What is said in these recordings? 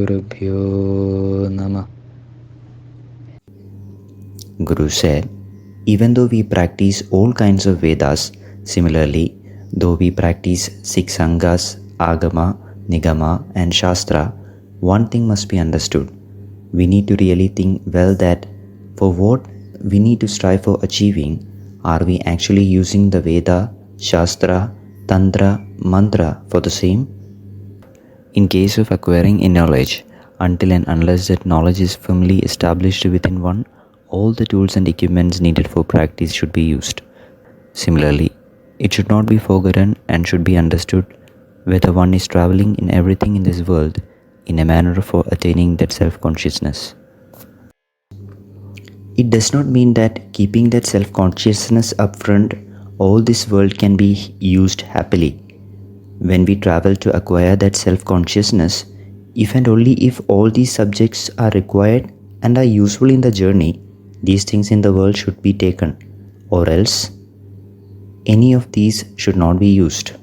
Gurubhyo Namah. Guru said, even though we practice all kinds of Vedas, similarly, though we practice six Sangas, Agama, Nigama, and Shastra, one thing must be understood. We need to really think well that for what we need to strive for achieving, are we actually using the Veda, Shastra, Tantra, Mantra for the same? In case of acquiring a knowledge, until and unless that knowledge is firmly established within one, all the tools and equipments needed for practice should be used. Similarly, it should not be forgotten and should be understood whether one is traveling in everything in this world in a manner for attaining that self-consciousness. It does not mean that keeping that self-consciousness up front, all this world can be used happily. When we travel to acquire that self-consciousness, if and only if all these subjects are required and are useful in the journey, these things in the world should be taken, or else any of these should not be used.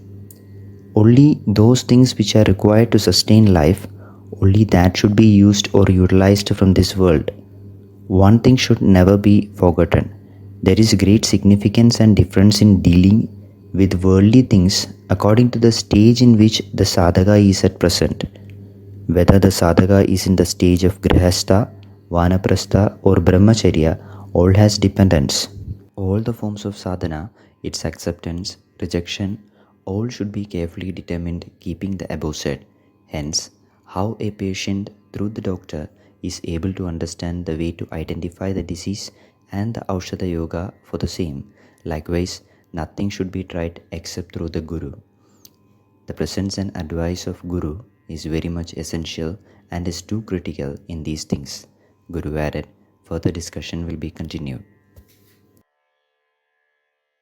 Only those things which are required to sustain life, only that should be used or utilized from this world. One thing should never be forgotten. There is great significance and difference in dealing with worldly things according to the stage in which the sadhaka is at present. Whether the sadhaka is in the stage of grihastha, vanaprastha or brahmacharya, all has dependence. All the forms of sadhana, its acceptance, rejection, all should be carefully determined keeping the above said. Hence, how a patient through the doctor is able to understand the way to identify the disease and the Aushadha Yoga for the same. Likewise, nothing should be tried except through the Guru. The presence and advice of Guru is very much essential and is too critical in these things. Guru added, further discussion will be continued.